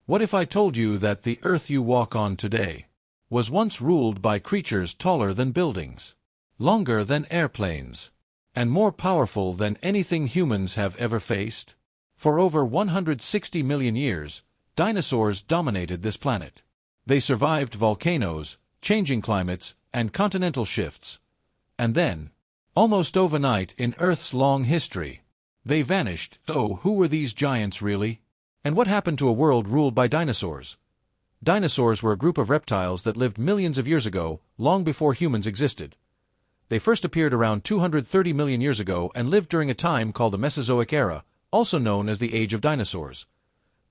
What if I told you that the Earth you walk on today was once ruled by creatures taller than buildings, longer than airplanes, and more powerful than anything humans have ever faced? For over 160 million years, dinosaurs dominated this planet. They survived volcanoes, changing climates, and continental shifts. And then, almost overnight in Earth's long history, they vanished. Oh, who were these giants really? And what happened to a world ruled by dinosaurs? Dinosaurs were a group of reptiles that lived millions of years ago, long before humans existed. They first appeared around 230 million years ago and lived during a time called the Mesozoic era, also known as the Age of Dinosaurs.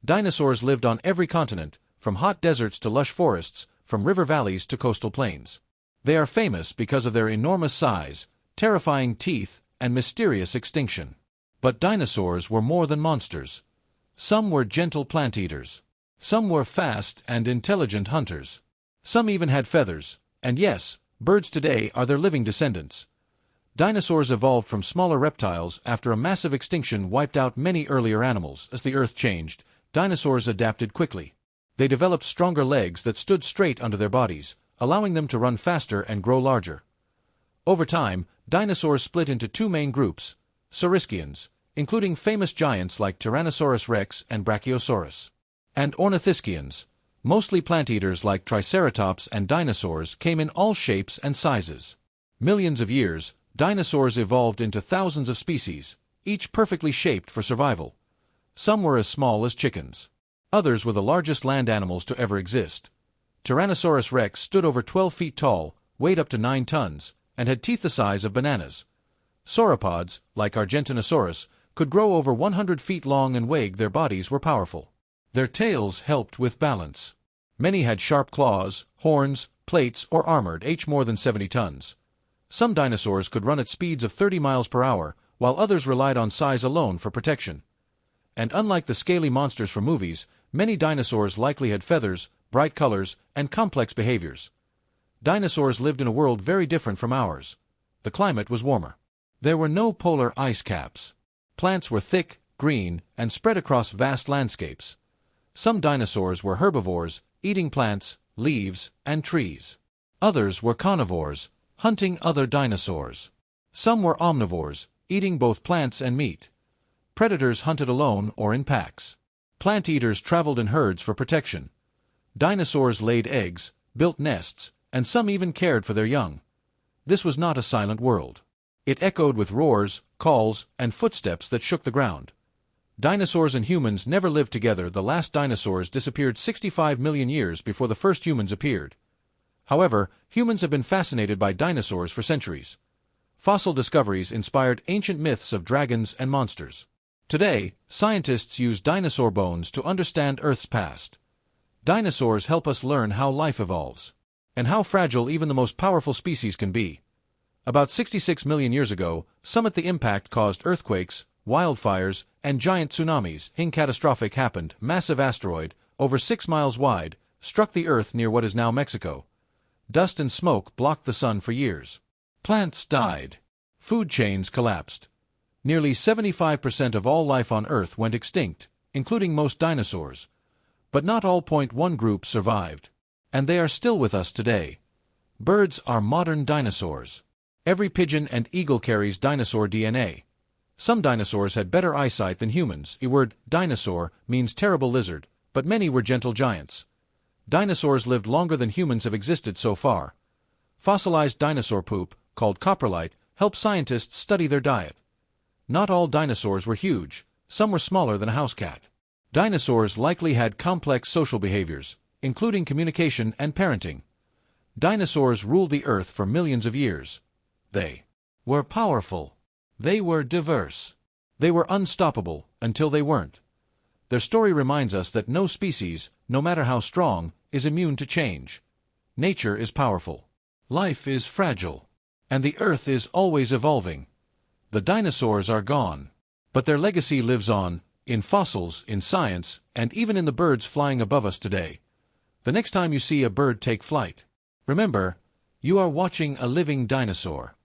Dinosaurs lived on every continent, from hot deserts to lush forests, from river valleys to coastal plains. They are famous because of their enormous size, terrifying teeth, and mysterious extinction. But dinosaurs were more than monsters. Some were gentle plant eaters. Some were fast and intelligent hunters. Some even had feathers, and yes, birds today are their living descendants. Dinosaurs evolved from smaller reptiles after a massive extinction wiped out many earlier animals. As the Earth changed, dinosaurs adapted quickly. They developed stronger legs that stood straight under their bodies, allowing them to run faster and grow larger. Over time, dinosaurs split into two main groups: Saurischians, including famous giants like Tyrannosaurus rex and Brachiosaurus, and Ornithischians, mostly plant-eaters like Triceratops and dinosaurs came in all shapes and sizes. Millions of years, dinosaurs evolved into thousands of species, each perfectly shaped for survival. Some were as small as chickens. Others were the largest land animals to ever exist. Tyrannosaurus rex stood over 12 feet tall, weighed up to 9 tons, and had teeth the size of bananas. Sauropods, like Argentinosaurus, could grow over 100 feet long and weighed. Their bodies were powerful. Their tails helped with balance. Many had sharp claws, horns, plates, or armored, each more than 70 tons. Some dinosaurs could run at speeds of 30 miles per hour, while others relied on size alone for protection. And unlike the scaly monsters from movies, many dinosaurs likely had feathers, bright colors, and complex behaviors. Dinosaurs lived in a world very different from ours. The climate was warmer. There were no polar ice caps. Plants were thick, green, and spread across vast landscapes. Some dinosaurs were herbivores, eating plants, leaves, and trees. Others were carnivores, hunting other dinosaurs. Some were omnivores, eating both plants and meat. Predators hunted alone or in packs. Plant eaters traveled in herds for protection. Dinosaurs laid eggs, built nests, and some even cared for their young. This was not a silent world. It echoed with roars, calls, and footsteps that shook the ground. Dinosaurs and humans never lived together. The last dinosaurs disappeared 65 million years before the first humans appeared. However, humans have been fascinated by dinosaurs for centuries. Fossil discoveries inspired ancient myths of dragons and monsters. Today, scientists use dinosaur bones to understand Earth's past. Dinosaurs help us learn how life evolves, and how fragile even the most powerful species can be. About 66 million years ago, some at the impact caused earthquakes, wildfires, and giant tsunamis. Catastrophic happened. Massive asteroid, over 6 miles wide, struck the Earth near what is now Mexico. Dust and smoke blocked the sun for years. Plants died. Food chains collapsed. Nearly 75% of all life on Earth went extinct, including most dinosaurs. But not all. One group survived. And they are still with us today. Birds are modern dinosaurs. Every pigeon and eagle carries dinosaur DNA. Some dinosaurs had better eyesight than humans. The word dinosaur means terrible lizard, but many were gentle giants. Dinosaurs lived longer than humans have existed so far. Fossilized dinosaur poop, called coprolite, helped scientists study their diet. Not all dinosaurs were huge. Some were smaller than a house cat. Dinosaurs likely had complex social behaviors, including communication and parenting. Dinosaurs ruled the Earth for millions of years. They were powerful. They were diverse. They were unstoppable until they weren't. Their story reminds us that no species, no matter how strong, is immune to change. Nature is powerful. Life is fragile. And the Earth is always evolving. The dinosaurs are gone. But their legacy lives on, in fossils, in science, and even in the birds flying above us today. The next time you see a bird take flight, remember, you are watching a living dinosaur.